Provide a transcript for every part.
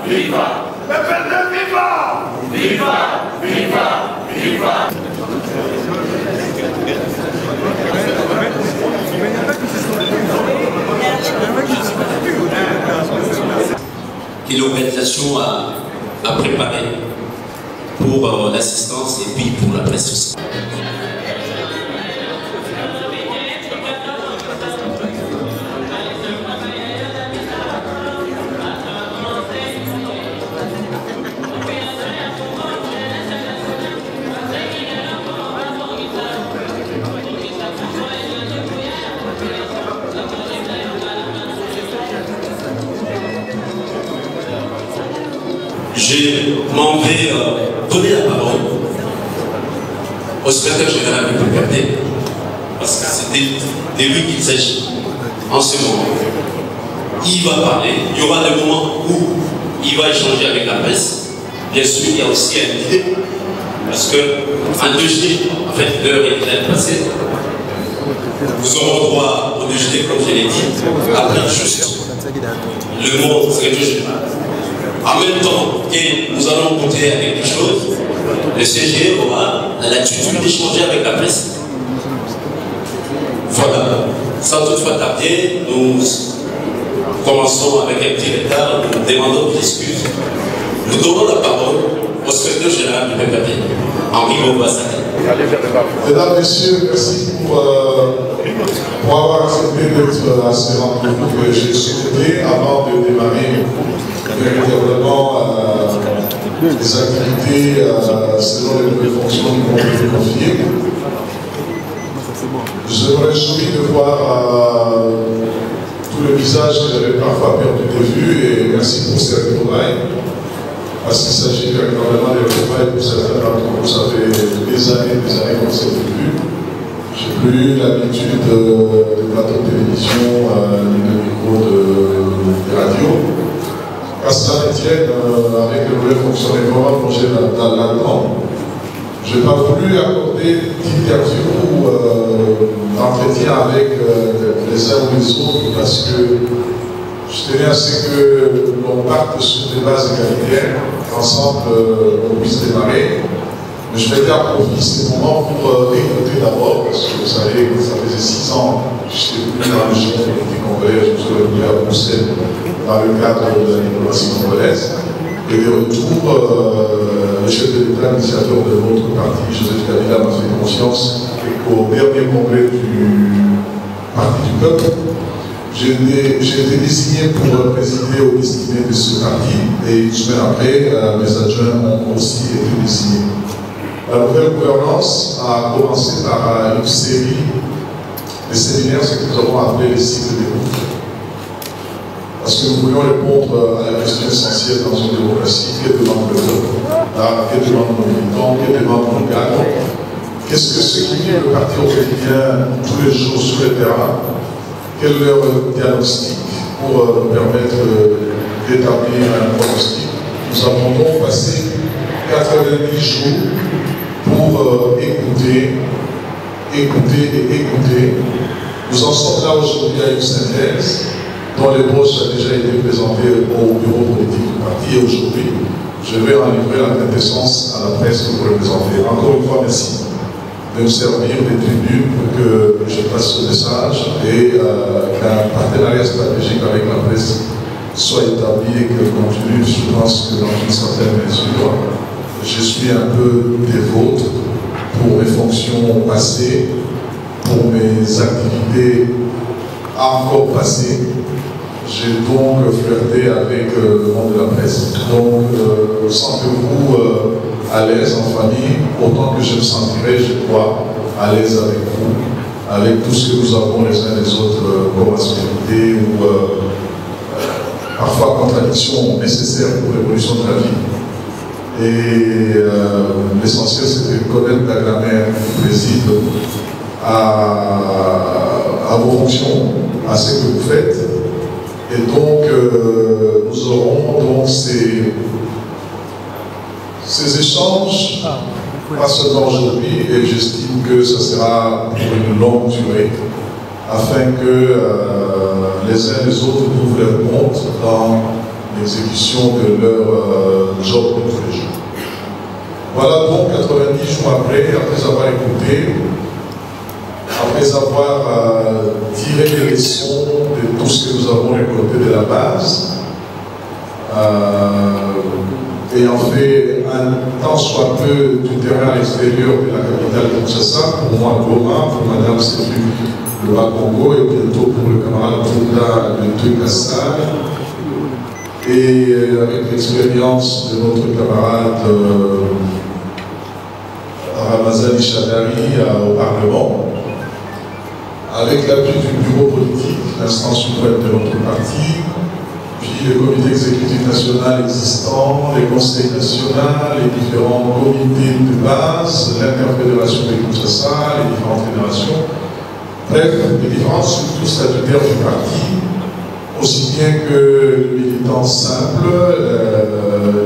Viva! Le peuple viva! Viva! Viva! Viva! Et l'organisation a préparé pour l'assistance et puis pour la presse aussi. Je m'en vais donner la parole au secrétaire général du PPRD, parce que c'est de lui qu'il s'agit en ce moment. Il va parler, il y aura des moments où il va échanger avec la presse. Bien sûr, il y a aussi un dîner, parce que un déjeuner, en fait, l'heure est passée. Nous aurons droit au déjeuner, comme je l'ai dit, après juste le mot secrétaire général. En même temps que nous allons compter avec des choses, le CG aura l'attitude d'échanger avec la presse. Voilà. Sans toutefois tarder, nous commençons avec un petit retard, nous demandons des excuses. Nous donnons la parole au secrétaire général du PPRD, Henri Bobassade. Mesdames, Messieurs, merci pour avoir accepté d'être à ce rendez-vous que j'ai souhaité avant de démarrer véritablement les activités selon les nouvelles fonctions qui m'ont été confiées. Je me réjouis de voir tous les visages que j'avais parfois perdu de vue et merci pour ces retrouvailles. Parce qu'il s'agit véritablement des retrouvailles pour certains d'entre vous. Ça fait des années qu'on s'est vu. J'ai plus eu l'habitude de plateau de télévision, ni de micro de radio. Qu'à cela ne tienne, avec le nouvelle fonctionnement plongé là-dedans, je n'ai pas voulu accorder d'interview ou d'entretien avec les uns ou les autres parce que je tenais à ce que l'on parte sur des bases égalitaires, qu'ensemble on puisse démarrer. Mais je m'étais approprié ces moments pour écouter d'abord, parce que vous savez, ça faisait 6 ans que je n'étais plus dans le génie politique congolais, je me suis revenu à Bruxelles dans le cadre de la diplomatie congolaise. Et de retour, le chef de l'État, initiateur de votre parti, Joseph Kabila, m'a fait confiance qu'au dernier congrès du Parti du Peuple, j'ai été désigné pour présider au destiné de ce parti et une semaine après, mes adjoints ont aussi été désignés. La nouvelle gouvernance a commencé par une série de séminaires, ce que nous avons appelé les cycles d'écoute. Parce que nous voulions répondre à la question essentielle dans une démocratie, que demande le peuple, que demande nos militants, que demande nos cadres. Qu'est-ce que ce qui vit le parti au quotidien tous les jours sur le terrain? Quel est leur diagnostic pour permettre d'établir un pronostic? Nous avons donc passé 90 jours pour écouter. Nous en sommes là aujourd'hui à une synthèse dont les brosses ont déjà été présentées au bureau politique du parti et aujourd'hui, je vais en livrer la quintessence à la presse que vous représentez. Encore une fois, merci de me servir des tribunes pour que je passe ce message et qu'un partenariat stratégique avec la presse soit établi et que continue. Je pense que dans une certaine mesure, je suis un peu des vôtres pour mes fonctions passées, pour mes activités encore passées. J'ai donc flirté avec le monde de la presse. Donc, sentez-vous à l'aise en famille, autant que je me sentirai, je crois, à l'aise avec vous, avec tout ce que nous avons les uns les autres comme aspérités ou parfois contradictions nécessaires pour l'évolution de la vie. Et l'essentiel, c'est de connaître la grammaire qui préside à vos fonctions, à ce que vous faites. Et donc, nous aurons donc ces échanges, pas seulement aujourd'hui, et j'estime que ce sera pour une longue durée, afin que les uns et les autres trouvent leur compte dans l'exécution de leur job de tous les jours. Voilà donc 90 jours après avoir écouté, après avoir tiré les leçons de tout ce que nous avons récolté de la base, ayant fait un tant soit peu du terrain à l'extérieur de la capitale de Kinshasa, pour moi Goma, pour Madame c'est le Bas-Congo et bientôt pour le camarade Tounda de Kassal, et avec l'expérience de notre camarade Ramazani Chadari au Parlement, avec l'appui du bureau politique, l'instance suprême de notre parti, puis le comité exécutif national existant, les conseils nationaux, les différents comités de base, l'interfédération de Kinshasa, les différentes fédérations, bref, les différents structures statutaires du parti, aussi bien que le militant simple,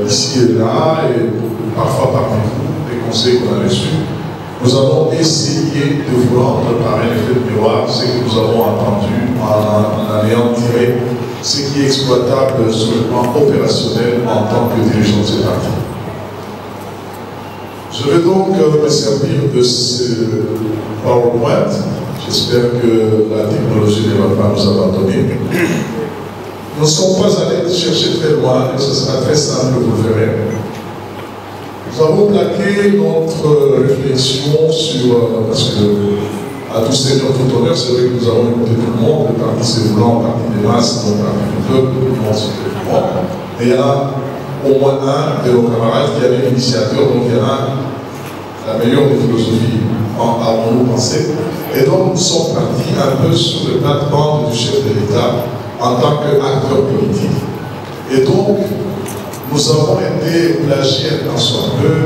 ici et là, et parfois parmi vous, les conseils qu'on a reçus, nous avons essayé de vous rendre par un effet de miroir ce que nous avons entendu en ayant tiré ce qui est exploitable sur le plan opérationnel en tant que dirigeant de ce parti. Je vais donc me servir de ce PowerPoint. J'espère que la technologie ne va pas nous abandonner. Nous ne sommes pas allés chercher très loin, et ce sera très simple, vous le verrez. Nous avons plaqué notre réflexion sur, parce que, à tout seigneur, tout honneur, c'est vrai que nous avons écouté tout le monde, le parti c'est blanc, le parti des masses, le parti du peuple, tout le monde c'est tout le monde. Et il y en a au moins un de nos camarades qui avait l'initiative, donc il y en a la meilleure des philosophies, avons-nous pensé. Et donc nous sommes partis un peu sur le plate-bande du chef de l'État en tant qu'acteur politique. Et donc, nous avons été plagiés dans soit peu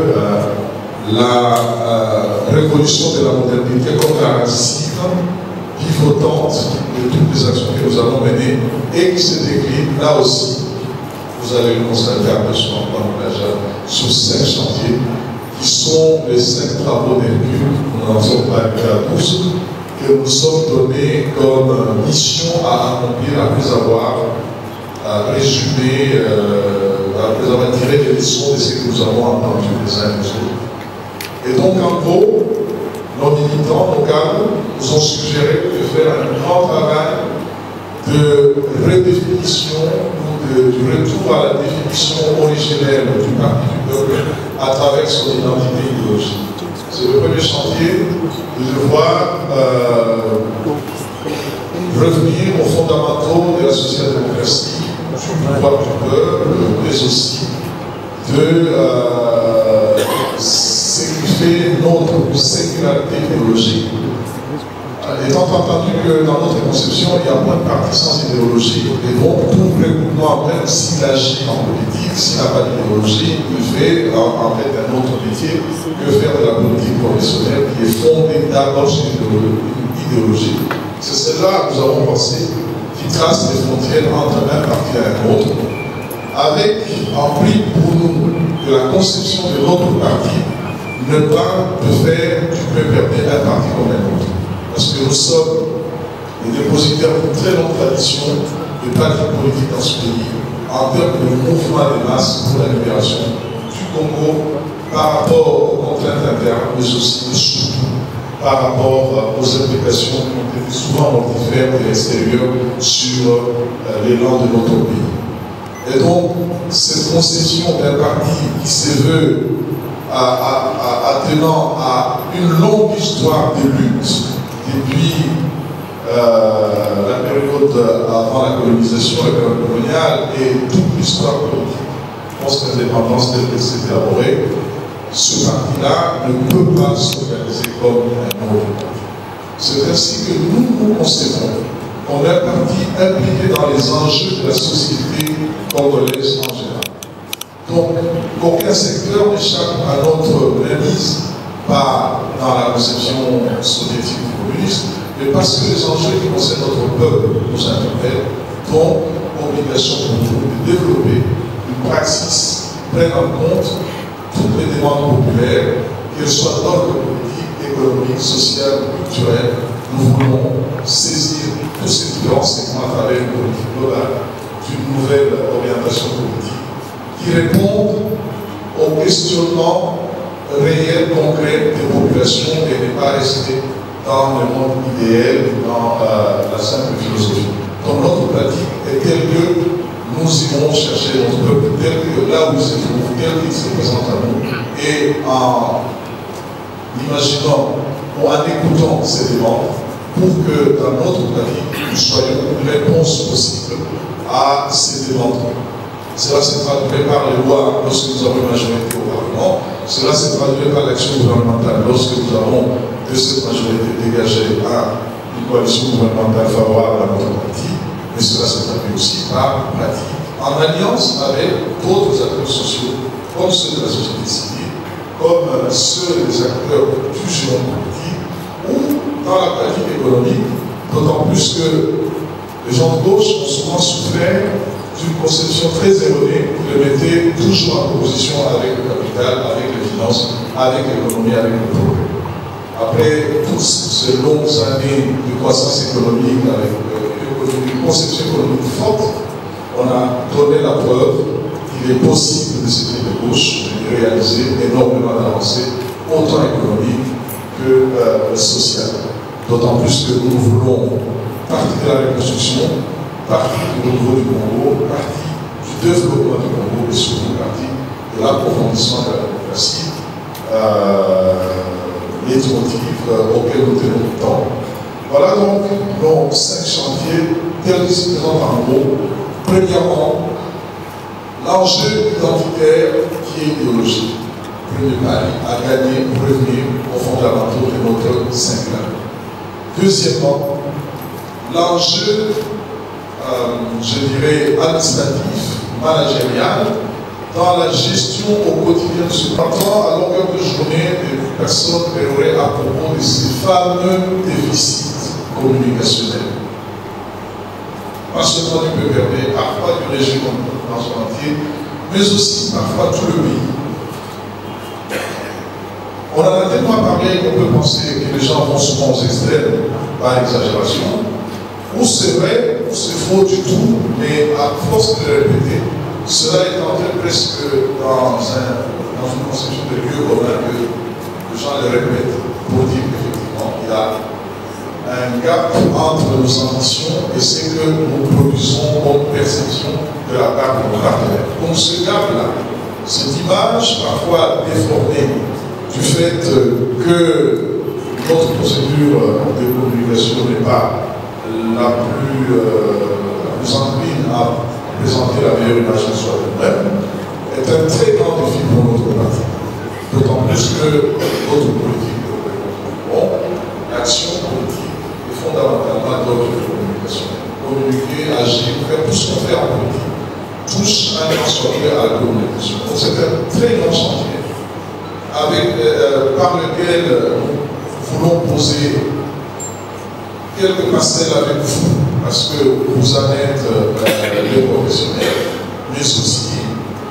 la révolution de la modernité comme la racine pivotante de toutes les actions que nous avons menées et qui se décline là aussi, vous allez le constater un peu sur sur 5 chantiers qui sont les 5 travaux d'Hercule, nous n'en sommes pas arrivés à tous, que nous sommes donnés comme mission à accomplir après avoir résumé, après avoir tiré les leçons de ce que nous avons entendu les uns et les autres. Et donc, en gros, nos militants, nos cadres, nous ont suggéré de faire un grand travail de redéfinition ou du retour à la définition originelle du Parti du peuple à travers son identité idéologique. C'est le premier chantier de devoir revenir aux fondamentaux de la social-démocratie, du pouvoir du peuple, mais aussi de ce qui fait notre singularité idéologique. Étant entendu que dans notre conception, il y a moins de partis sans idéologie, et donc tout regroupement, même s'il agit en politique, s'il n'a pas d'idéologie, il fait en fait un autre métier que faire de la politique professionnelle qui est fondée d'abord sur une idéologie. C'est celle-là que nous avons pensé, qui trace les frontières entre un parti et un autre, avec en prix pour nous de la conception de notre parti, ne pas de faire du PPRD un parti comme un autre. Parce que nous sommes les dépositaires d'une très longue tradition de partis politiques dans ce pays, en termes de mouvement des masses pour la libération du Congo, par rapport aux contraintes internes, mais aussi et surtout par rapport aux implications qui ont été souvent mortifères de l'extérieur sur l'élan de notre pays. Et donc, cette conception d'un parti qui se veut attenant à une longue histoire de lutte depuis la période avant la colonisation, la période coloniale et toute l'histoire politique post-indépendance telle qu'elle s'est élaborée, ce parti-là ne peut pas s'organiser comme un autre parti. C'est ainsi que nous nous concevons comme un parti impliqué dans les enjeux de la société congolaise en général. Donc, aucun secteur n'échappe à notre mainmise, pas dans la conception soviétique ou communiste, mais parce que les enjeux qui concernent notre peuple nous interpellent, dont obligation pour nous de développer une praxis qui prenne en compte toutes les demandes populaires, qu'elles soient d'ordre politique, économique, social ou culturel. Nous voulons saisir tous ces différents segments à travers une politique globale d'une nouvelle orientation politique qui réponde aux questionnements réels, concrets des populations et ne pas rester dans le monde idéal, dans la simple philosophie. Donc notre pratique est telle que nous irons chercher notre peuple, tel que là où il se trouve, tel qu'il se présente à nous, et en imaginant ou en écoutant ces demandes, pour que dans notre pratique, nous soyons une réponse possible à ces demandes. Cela se traduit par les lois lorsque nous avons une majorité au Parlement, cela se traduit par l'action gouvernementale lorsque nous avons de cette majorité dégagée à une coalition gouvernementale favorable à notre parti, mais cela se traduit aussi par pratique, en alliance avec d'autres acteurs sociaux, comme ceux de la société civile, comme ceux des acteurs du géant politique, ou dans la pratique économique, d'autant plus que les gens de gauche ont souvent souffert d'une conception très erronée qui le mettait toujours en opposition avec le capital, avec les finances, avec l'économie, avec le progrès. Après toutes ces longues années de croissance économique, avec une conception économique forte, on a donné la preuve qu'il est possible de se de gauche de réaliser énormément d'avancées, autant économiques que sociales. D'autant plus que nous voulons partie de la reconstruction, partie du renouveau du Congo, partie du développement du Congo et surtout partie de l'approfondissement de la démocratie, les motifs auxquels nous tenons tout le temps. Voilà donc nos 5 chantiers tels qu'ils se présentent en gros. Premièrement, l'enjeu identitaire qui est idéologique. Premier pari à gagner pour revenir aux fondamentaux de notre singularité. Deuxièmement, l'enjeu, je dirais, administratif, managérial, dans la gestion au quotidien de ce partant à longueur de journée des personnes auraient à propos de ces fameux déficits communicationnels. Pas seulement du PPRD, parfois du régime dans son entier, mais aussi parfois tout le pays. On en a tellement parlé qu'on peut penser que les gens vont souvent aux extrêmes par exagération, ou c'est vrai, ou c'est faux du tout, mais à force de le répéter, cela est entré presque dans une conception de lieu commun que les gens le répètent pour dire qu'effectivement, il y a un gap entre nos ambitions et ce que nous produisons comme perception de la part de nos partenaires. Donc ce gap-là, cette image parfois déformée du fait que notre procédure de communication n'est pas la plus encline à présenter la meilleure image de soi même, est un très grand défi pour notre parti. D'autant plus que notre politique l'action politique est fondamentalement d'ordre de communication. Communiquer, agir, faire tout ce qu'on fait en politique touche un transformé à la communication. Donc c'est un très grand chantier par lequel nous voulons poser quelques pastels avec vous, parce que vous en êtes les professionnels, mais aussi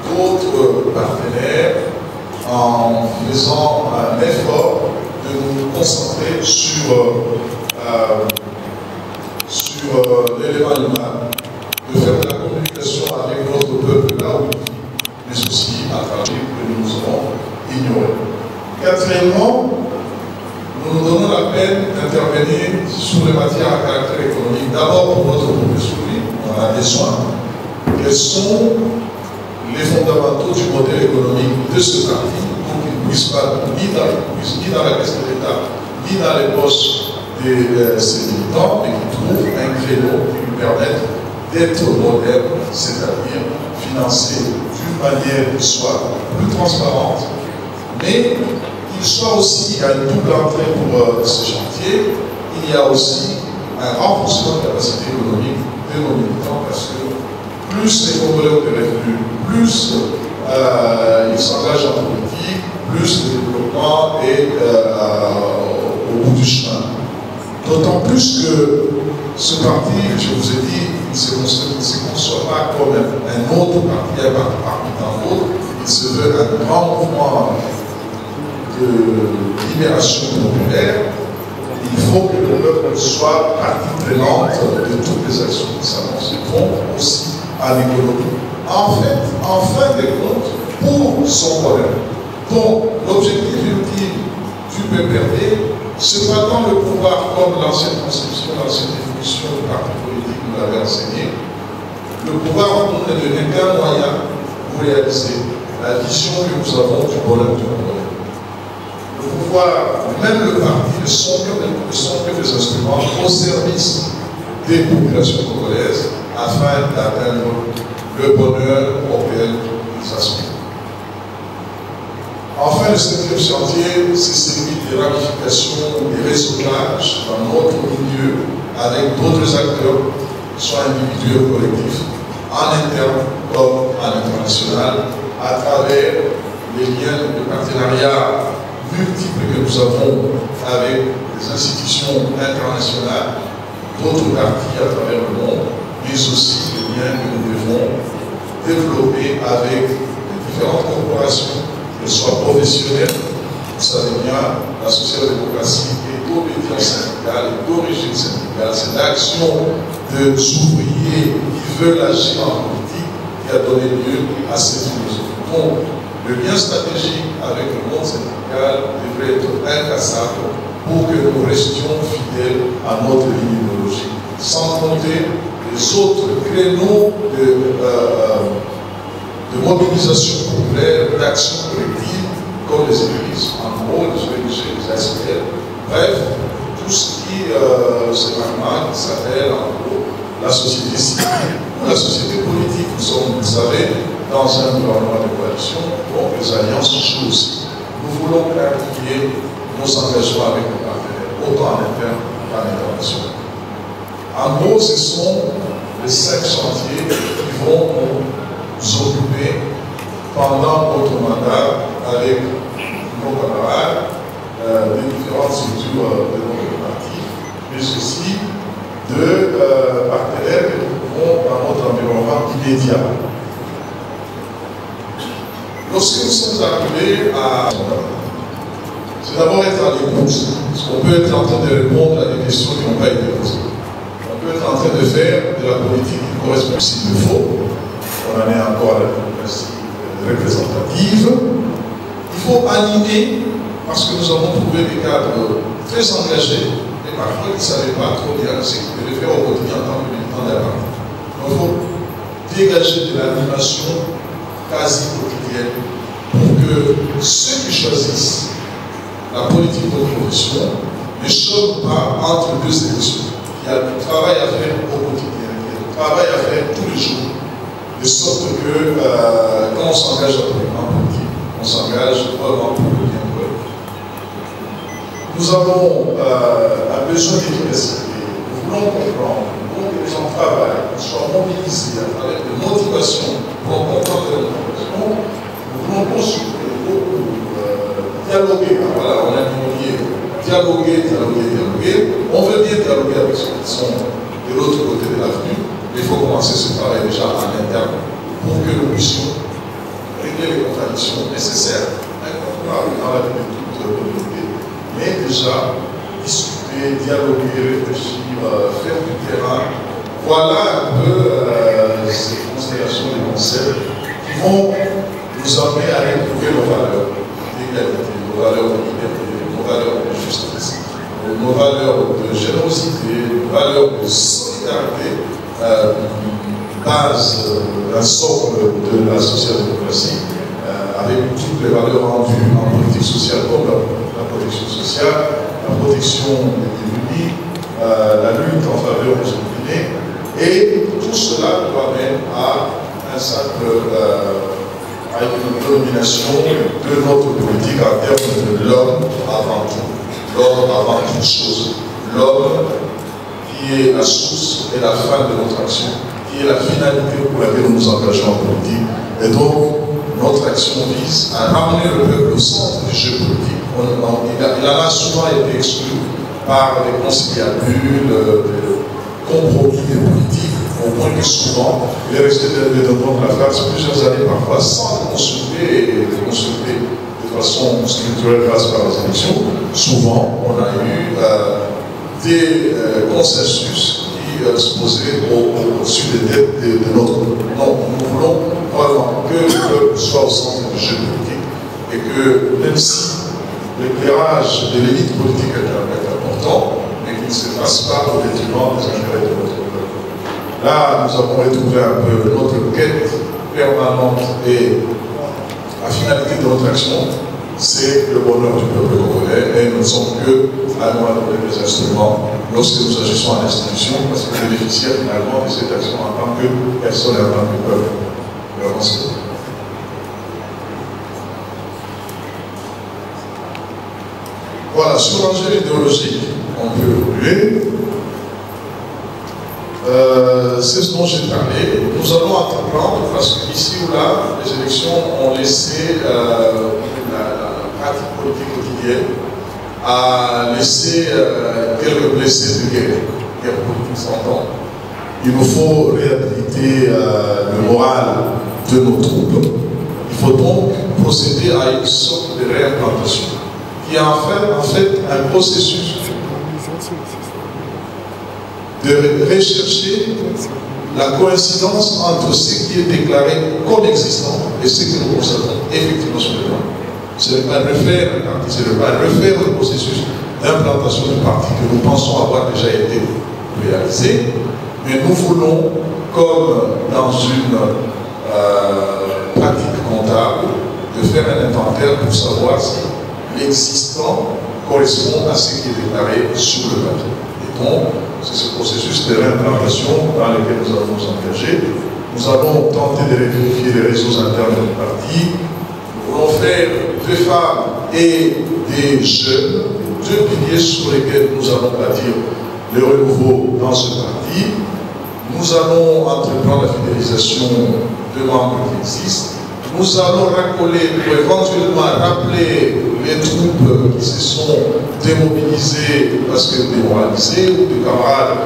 d'autres partenaires, en faisant un effort de nous concentrer sur l'élément humain, de faire de la communication avec notre peuple là où il vit, mais aussi à travers que nous avons ignoré. Quatrièmement, nous nous donnons la peine d'intervenir sur les matières à caractère économique. D'abord pour notre population, on a besoin. Quels sont les fondamentaux du modèle économique de ce parti pour qu'il ne puisse pas, ni dans la caisse de l'État, ni dans les poches de ses militants, mais qu'il trouve un créneau qui lui permette d'être moderne, c'est-à-dire financé d'une manière qui soit plus transparente, mais qu'il soit aussi, il y a une double entrée pour ce chantier, il y a aussi un renforcement de la capacité économique de nos militants, parce que plus les Congolais ont des revenus, plus ils s'engagent en politique, plus le développement est au bout du chemin. D'autant plus que ce parti, je vous ai dit, il ne se conçoit pas comme un autre parti, un parti parmi tant d'autres, il se veut un grand mouvement de libération populaire. Il faut que le peuple soit partie prenante de toutes les actions qui s'annoncent, donc aussi en économie, en fin de compte, pour son bonheur. Donc, l'objectif ultime du PPRD, c'est pas tant le pouvoir comme l'ancienne conception, l'ancienne définition du parti politique nous l'avait enseigné. Le pouvoir nous ne donné qu'un moyen pour réaliser la vision que nous avons du bonheur du Congolais. Le pouvoir, même le parti, ne sont que des instruments au service des populations congolaises afin d'atteindre le bonheur auquel ils aspirent. Enfin, le 7e chantier, c'est celui des ramifications, des réseautages dans notre milieu avec d'autres acteurs, soit individuels ou collectifs, en interne comme en international, à travers les liens de partenariat multiples que nous avons avec les institutions internationales, d'autres parties à travers le monde, mais aussi les liens que nous devons développer avec les différentes corporations, qu'elles soient professionnelles. Vous savez bien, la social-démocratie est d'obédience syndicale et d'origine syndicale. C'est l'action des ouvriers qui veulent agir en politique qui a donné lieu à cette philosophie. Donc, le lien stratégique avec le monde syndical devrait être incassable pour que nous restions fidèles à notre ligne idéologique, sans compter les autres créneaux de mobilisation populaire, d'action collective, comme les églises, en gros, les ONG, les ASPL, bref, tout ce qui qui s'appelle en gros la société civile ou la société politique. Nous sommes, vous savez, dans un gouvernement de coalition, donc les alliances jouent aussi. Nous voulons clarifier nos engagements avec nos partenaires, autant en interne qu'en international. En gros, ce sont les 5 chantiers qui vont nous occuper pendant notre mandat avec nos camarades des différentes structures de notre parti, mais aussi de partenaires que nous trouvons dans notre environnement immédiat. Lorsque nous sommes arrivés à... C'est d'abord être à l'écoute, parce qu'on peut être en train de répondre à des questions qui n'ont pas été posées. On peut être en train de faire de la politique qui correspond s'il le faut. On en est encore à la démocratie représentative. Il faut animer, parce que nous avons trouvé des cadres très engagés, et parfois ils ne savaient pas trop bien ce qu'ils devaient faire au quotidien en tant que militants de la partie. Donc il faut dégager de l'animation quasi quotidienne pour que ceux qui choisissent la politique de profession ne choquent pas entre deux élections. Il y a du travail à faire au quotidien, il y a du travail à faire tous les jours, de sorte que quand on s'engage en politique, on s'engage vraiment pour le bien commun. Nous avons un besoin d'efficacité. Nous voulons comprendre, nous voulons que les gens travaillent, qu'ils soient mobilisés à travers des motivations pour comprendre les motivations. Nous voulons consulter beaucoup, dialoguer. Voilà, on a dit dialoguer. On veut bien dialoguer avec ceux qui sont de l'autre côté de l'avenue, mais il faut commencer ce travail déjà en interne pour que nous puissions régler les contradictions nécessaires, incontournables dans la vie de toute communauté, mais déjà discuter, dialoguer, réfléchir, faire du terrain. Voilà un peu ces considérations, les concepts qui vont nous amener à retrouver nos valeurs d'égalité, nos valeurs de liberté, nos valeurs de justice, nos valeurs de générosité, nos valeurs de solidarité, base, un socle de la social-démocratie, avec toutes les valeurs en vue en politique sociale comme la protection sociale, la protection des démunis, la lutte en faveur des opprimés, et tout cela nous amène à un simple à une domination de notre politique en termes de l'homme avant tout. L'homme avant toute chose. L'homme qui est la source et la fin de notre action, qui est la finalité pour laquelle nous nous engageons en politique. Et donc, notre action vise à ramener le peuple au centre du jeu politique. Il en a souvent été exclu par les conciliabules, des compromis des politiques, au point que souvent, il est resté dans la place plusieurs années parfois sans consulter et consulter de façon structurelle grâce par les élections. Souvent, on a eu des consensus qui se poser au-dessus des têtes de notre peuple. Non, nous voulons vraiment que le peuple soit au centre du jeu politique et que même si l'éclairage de l'élite politique est important, mais qu'il ne se fasse pas au détriment des intérêts de notre peuple. Là, nous avons retrouvé un peu notre quête permanente et la finalité de notre action, c'est le bonheur du peuple congolais et nous ne sommes que à nous donner des instruments lorsque nous agissons en institution parce que nous bénéficions finalement de cette action en tant que personne et en tant que peuple. Voilà, sur l'enjeu idéologique, on peut évoluer. C'est ce dont j'ai parlé. Nous allons entreprendre parce qu'ici ou là, les élections ont laissé la pratique politique quotidienne, a laissé quelques blessés de guerre politique s'entend. Il nous faut réhabiliter le moral de nos troupes. Il faut donc procéder à une sorte de réimplantation qui est en fait un processus de rechercher la coïncidence entre ce qui est déclaré comme existant et ce que nous constatons effectivement sur le terrain. Ce n'est pas refaire un parti, ce n'est pas refaire le processus d'implantation du parti que nous pensons avoir déjà été réalisé, mais nous voulons, comme dans une pratique comptable, de faire un inventaire pour savoir si l'existant correspond à ce qui est déclaré sur le papier. Et donc, c'est ce processus de réimplantation dans lequel nous allons nous engager. Nous allons tenter de vérifier les réseaux internes du parti. Nous voulons faire des femmes et des jeunes, deux piliers sur lesquels nous allons bâtir le renouveau dans ce parti. Nous allons entreprendre la fidélisation de membres qui existent. Nous allons racoler pour éventuellement rappeler les troupes qui se sont démobilisées parce que démoralisées, ou des camarades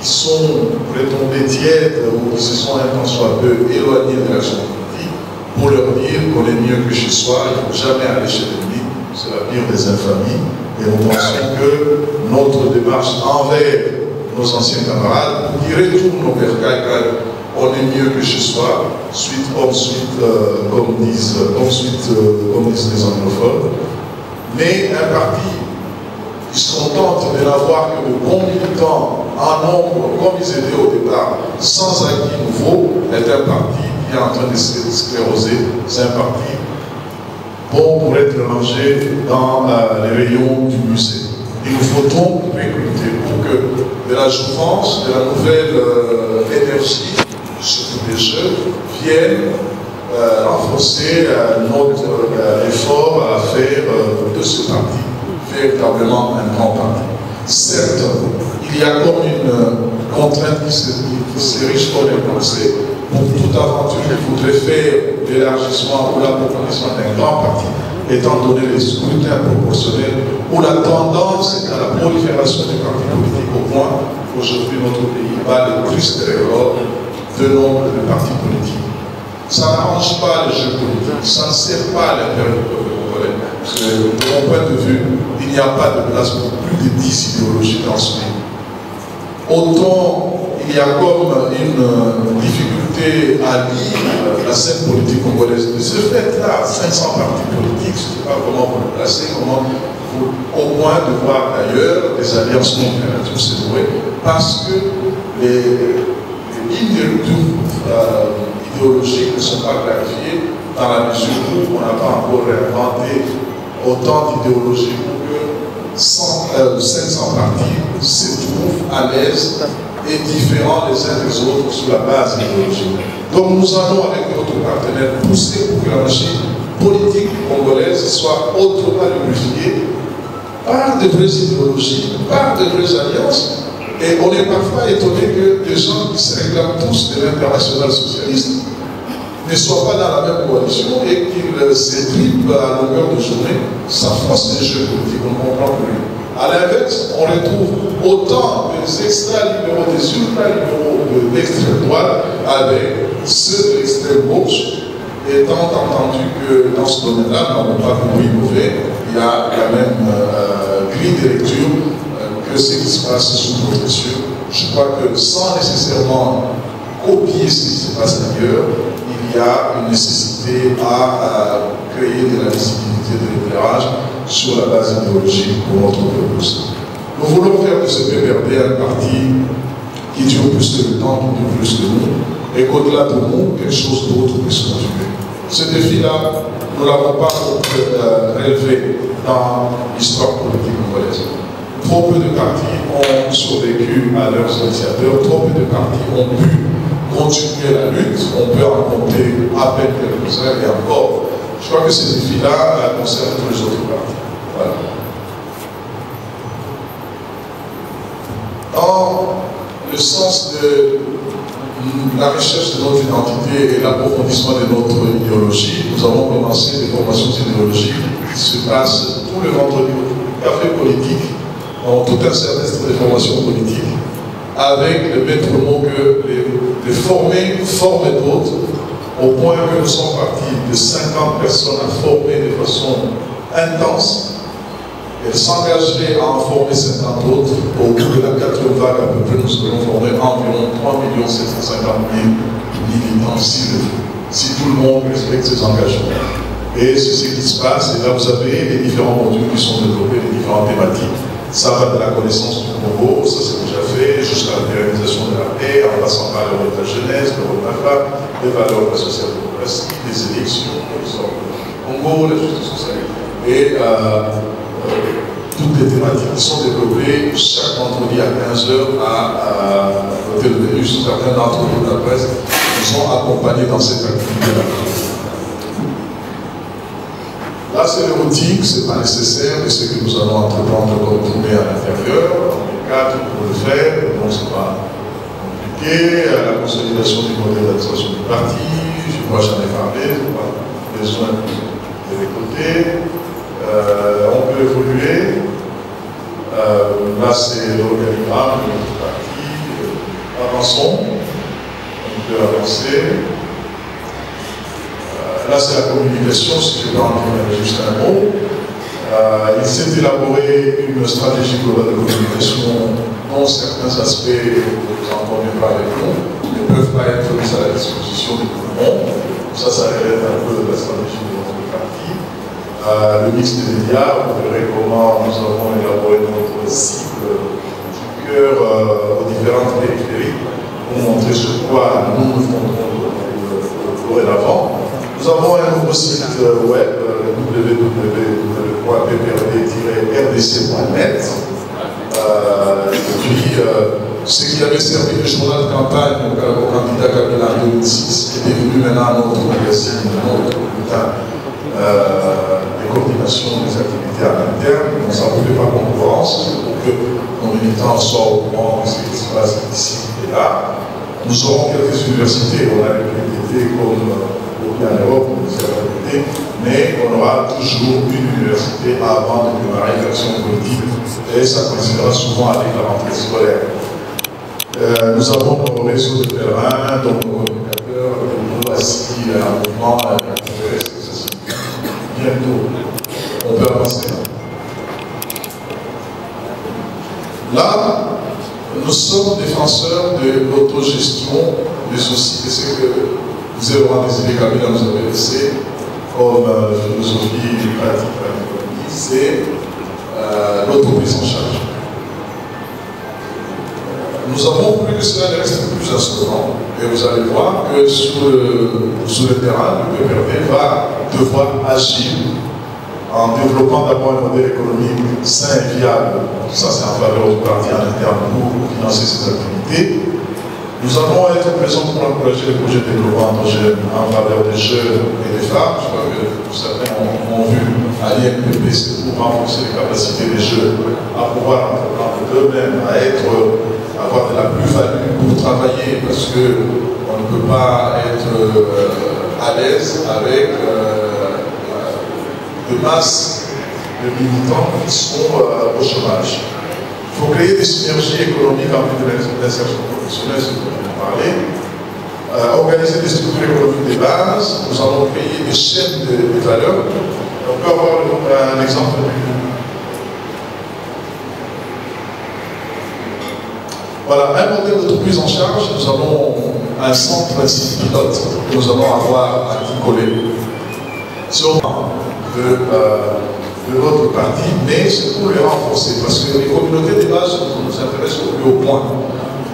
qui sont retombés tièdes ou qui se sont un tant soit peu éloignés de l'action politique, pour leur dire qu'on est mieux que chez soi, il ne faut jamais aller chez l'ennemi, c'est la pire des infamies. Et nous pensons que notre démarche envers nos anciens camarades, qui retournent au bercail, on est mieux que chez soi, comme disent les anglophones, mais un parti qui se contente de n'avoir que de bons militants en nombre, comme ils étaient au départ, sans acquis nouveau, est un parti qui est en train de se scléroser. C'est un parti bon pour être rangé dans les rayons du musée. Il nous faut donc recruter pour que de la jouvence, de la nouvelle énergie, surtout les jeunes, viennent renforcer notre effort à faire de ce parti véritablement un grand parti. Certes, il y a comme une contrainte qui se riche comme un conseil. Pour toute aventure, il faudrait faire l'élargissement ou l'approfondissement d'un grand parti, étant donné les scrutins proportionnels, où la tendance est à la prolifération des partis politiques au point qu'aujourd'hui notre pays bat le plus de records de nombre de partis politiques. Ça n'arrange pas les jeux politiques, ça ne sert pas à l'intérêt du peuple congolais. Parce que, de mon point de vue, il n'y a pas de place pour plus de 10 idéologies dans ce pays. Autant il y a comme une difficulté à lire la scène politique congolaise. De ce fait-là, 500 partis politiques, je ne sais pas comment vous le placez, au point de voir d'ailleurs des alliances non tout se nouer, parce que les lignes de rupture idéologiques ne sont pas clarifiées dans la mesure où on n'a pas encore réinventé autant d'idéologies pour que 500 partis se trouvent à l'aise et différents les uns des autres sur la base idéologique. Donc nous allons avec notre partenaire pousser pour que la machine politique congolaise soit autrement lubrifiée par de vraies idéologies, par de vraies alliances. Et on est parfois étonné que des gens qui se réclament tous de l'international socialiste ne soient pas dans la même coalition et qu'ils s'étripent à longueur de journée. Ça force les jeux politiques, on ne comprend plus. À l'inverse, on retrouve autant des extra-libéraux, des ultra-libéraux de l'extrême droite avec ceux de l'extrême gauche, étant entendu que dans ce domaine-là, nous n'avons pas compris mauvais, il y a la même grille de lecture que ce qui se passe sous notre yeux. Je crois que sans nécessairement copier ce qui se passe ailleurs, il y a une nécessité à créer de la visibilité de l'éclairage sur la base idéologique pour notre peuple. Nous voulons faire de ce PPRD un parti qui dure plus que le temps, qui dure plus que nous, et qu'au-delà de nous, quelque chose d'autre puisse continuer. Ce défi-là, nous ne l'avons pas relevé dans l'histoire politique congolaise. Trop peu de partis ont survécu à leurs initiateurs, trop peu de partis ont pu continuer la lutte, on peut en compter à peine quelques-uns et encore. Je crois que ce défi-là concerne tous les autres partis. Voilà. Dans le sens de la recherche de notre identité et l'approfondissement de notre idéologie, nous avons commencé des formations idéologiques qui se passent tous les vendredis au café politique, dans tout un semestre de formations politiques, avec le maître mot que les formés forment d'autres, au point que nous sommes partis de 50 personnes à former de façon intense, et s'engager à en former 50 autres. Au bout de la 4e vague, à peu près, nous allons former environ 3 750 000 militants si tout le monde respecte ses engagements. Et c'est ce qui se passe, et là vous avez les différents modules qui sont développés, les différentes thématiques. Ça va de la connaissance du Congo, ça c'est déjà fait, jusqu'à la pérennisation de la paix, en passant par le rôle de la jeunesse, le rôle de la femme, les valeurs de la social-démocratie, les élections, l'histoire du Congo, la justice sociale. Et toutes les thématiques qui sont développées chaque vendredi à 15h à l'hôtel de Vénus. Certains d'entre vous de la presse nous ont accompagnés dans cette activité-là. Là, c'est le routine, ce n'est pas nécessaire, mais ce que nous allons entreprendre comme tournée à l'intérieur. On est 4 pour le faire, donc ce n'est pas compliqué. La consolidation du modèle d'administration du parti, je crois que j'en ai parlé, je n'ai pas besoin de l'écouter. On peut évoluer. Là, c'est l'organigramme de notre parti. Avançons. On peut avancer. Là, c'est la communication, si je peux en dire juste un mot. Il s'est élaboré une stratégie globale de communication dont certains aspects, vous en conviendrez avec nous, ne peuvent pas être mis à la disposition de tout le monde. Ça relève un peu de la stratégie de notre parti. Le mix des médias, vous verrez comment nous avons élaboré notre cible du cœur aux différentes périphéries pour montrer sur quoi nous nous fondons dorénavant. Nous avons un nouveau site web, www.pprd-rdc.net. Puis, ce qui avait servi de journal de campagne au candidat Kabila en 2006 est devenu maintenant notre magazine, notre bulletin de coordination des activités à l'interne. Donc, ça ne fait pas concurrence, pour que nos militants soient au courant de ce qui se passe ici et là. Nous aurons quelques universités, on a les PDT comme en Europe, mais on aura toujours une université avant de démarrer l'action politique et ça coïncidera souvent avec la rentrée scolaire. Nous avons nos réseaux de terrain, donc nos communicateurs, nous assis à un mouvement, bientôt, on peut avancer. Là, nous sommes défenseurs de l'autogestion, mais aussi de ce que vous avez des Kabila nous avait laissé comme philosophie pratique de l'économie, c'est l'autoprise en charge. Nous avons plus que cela, il reste plus instrument. Et vous allez voir que sur le terrain, le PPRD va devoir agir en développant d'abord un modèle économique sain et viable. Ça, c'est en faveur du parti en interne pour financer ses activités. Nous allons être présents pour encourager les projets de développement endogène en faveur des jeunes et des femmes. Je crois que certains ont vu à l'INPP, c'est pour renforcer les capacités des jeunes à pouvoir entreprendre eux-mêmes, à avoir de la plus-value pour travailler, parce qu'on ne peut pas être à l'aise avec de masse de militants qui sont au chômage. Il faut créer des synergies économiques en vue de l'insertion professionnelle, c'est ce dont on a parlé. Organiser des structures économiques de base. Nous allons créer des chaînes de valeur. On peut avoir un exemple. Voilà, un modèle d'autoprise en charge, nous avons un centre principe pilote que nous allons avoir à Kikolé sur de notre parti, mais c'est pour les renforcer, parce que les communautés des bases nous intéressent au plus haut point.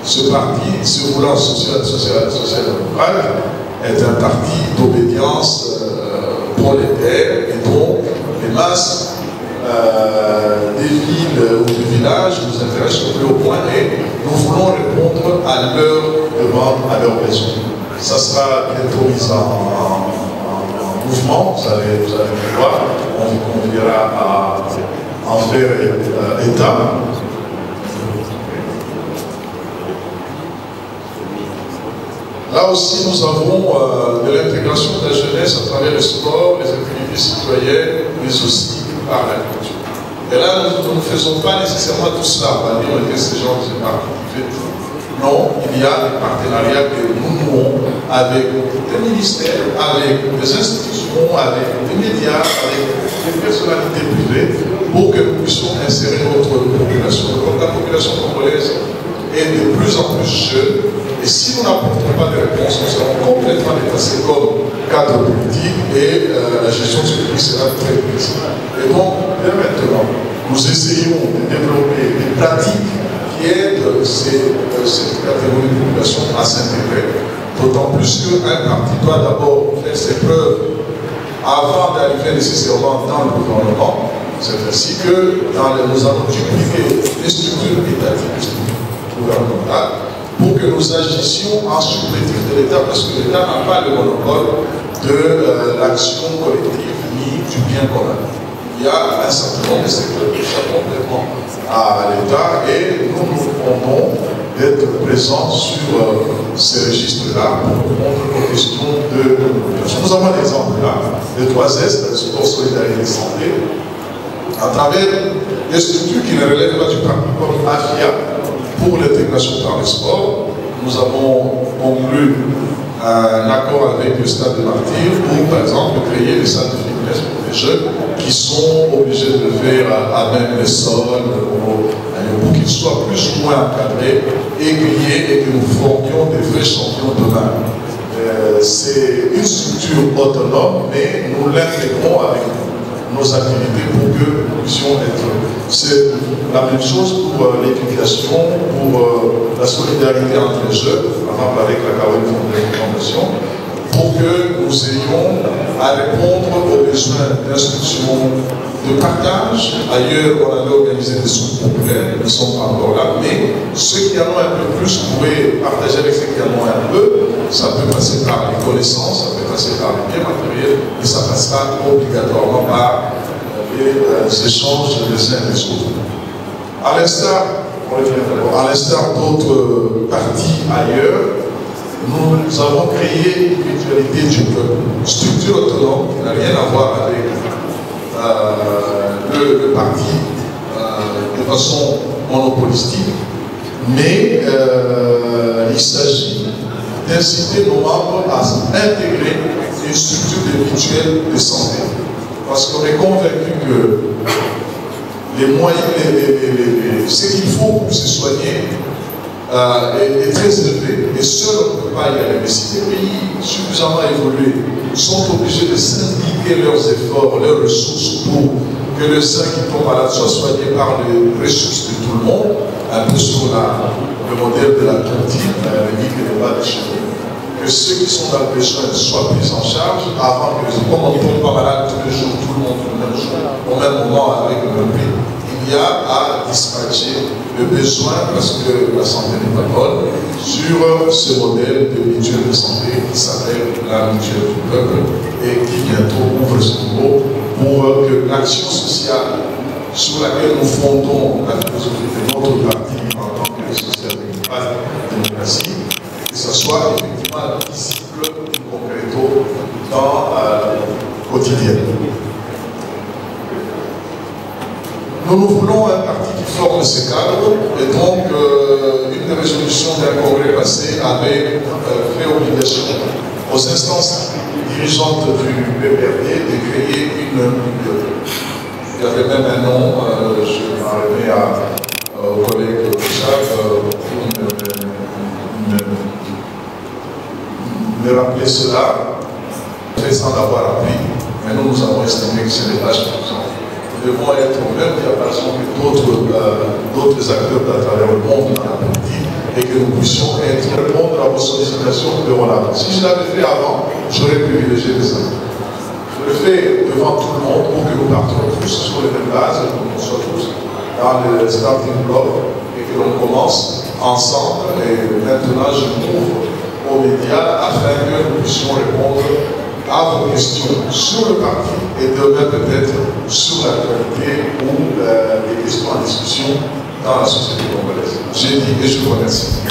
Ce parti, ce voulant social-démocrate, est un parti d'obédience prolétaire, et donc les masses des villes ou des villages nous intéressent au plus haut point, et nous voulons répondre à leurs demandes, à leurs besoins. Ça sera bientôt mis en mouvement, vous allez voir, on vous conviera à en faire état. Là aussi, nous avons de l'intégration de la jeunesse à travers le sport, les activités citoyennes, mais aussi par la culture. Et là, nous ne faisons pas nécessairement tout cela. On va dire que ces gens qui sont partis. Non, il y a des partenariats que nous nouons avec des ministères, avec des institutions, avec des médias, avec des personnalités privées, pour que nous puissions insérer notre population. Donc la population congolaise est de plus en plus jeune, et si nous n'apportons pas de réponse, nous serons complètement dépassés comme cadre politique, et la gestion de ce pays sera très difficile. Et donc, dès maintenant, nous essayons de développer des pratiques qui aident cette catégorie de population à s'intégrer, d'autant plus qu'un parti doit d'abord faire ses preuves avant d'arriver nécessairement dans le gouvernement. C'est ainsi que nous allons dupliquer les structures étatiques, les structures gouvernementales, pour que nous agissions en supplétif de l'État, parce que l'État n'a pas le monopole de l'action collective ni du bien commun. Il y a un certain nombre de secteurs qui échappent complètement à l'État, et nous nous demandons d'être présents sur ces registres-là pour répondre aux questions de population. Nous avons un exemple là, le 3S, le sport solidarité santé, à travers des structures qui ne relèvent pas du parti comme AFIA, pour l'intégration par le sport. Nous avons conclu un accord avec le Stade des Martyrs pour, par exemple, créer des salles de fitness pour les jeunes qui sont obligés de le faire à même les sols, pour qu'ils soient plus ou moins encadrés, aiguillés, et que nous formions des vrais champions demain. C'est une structure autonome, mais nous l'intégrons avec nos activités pour que nous puissions être. C'est la même chose pour l'éducation, pour la solidarité entre les jeunes, par exemple avec la Fondation, pour que nous ayons à répondre aux besoins d'instruction, de partage. Ailleurs, on avait organisé des soupes populaires, ils ne sont pas encore là, mais ceux qui en ont un peu plus pourraient partager avec ceux qui en ont un peu. Ça peut passer par les connaissances, ça peut passer par les biens matériels, et ça passera obligatoirement par les échanges des uns des autres. À l'instar d'autres partis ailleurs, nous avons créé une mutualité du peuple, une structure autonome qui n'a rien à voir avec le parti de façon monopolistique, mais il s'agit d'inciter nos membres à intégrer une structure de mutuelle de santé. Parce qu'on est convaincu que les moyens, ce qu'il faut pour se soigner est très élevé. Et seul on ne peut pas y aller. Mais si les pays suffisamment évolués sont obligés de syndiquer leurs efforts, leurs ressources pour que le sein qui tombe malade soit soigné par les ressources de tout le monde, un peu sur le modèle de la tontine, le guide de bas de chez nous, que ceux qui sont dans le besoin soient pris en charge avant que, comme on ne tombe pas malade tous les jours, tout le monde le même jour, au même moment avec le même prix, il y a à dispatcher le besoin, parce que la santé n'est pas bonne, sur ce modèle de mutuelle de santé qui s'appelle la mutuelle du peuple et qui bientôt ouvre son bureau pour que l'action sociale sur laquelle nous fondons la philosophie de notre parti en tant que social-démocrate démocratie, que ce soit effectivement visible et concreto dans le quotidien. Nous voulons un parti qui forme ce cadre, et donc une des résolutions d'un congrès passé avait fait obligation aux instances dirigeantes du PPRD de créer il y avait même un nom, je m'en remets au collègue Jacques, appelé cela, sans l'avoir appris, mais nous avons estimé que c'est des tâches importantes. Nous devons être au même diapason que d'autres acteurs à travers le monde dans la politique et que nous puissions répondre à vos sollicitations que nous avons. Si je l'avais fait avant, j'aurais privilégié les uns. Je le fais devant tout le monde pour que nous partions tous sur les mêmes bases, que nous soyons tous dans le starting block et que l'on commence ensemble. Et maintenant, je m'ouvre aux médias afin que nous puissions répondre à vos questions sur le parti et demain peut-être sur l'actualité ou les questions en discussion dans la société congolaise. J'ai dit et je vous remercie.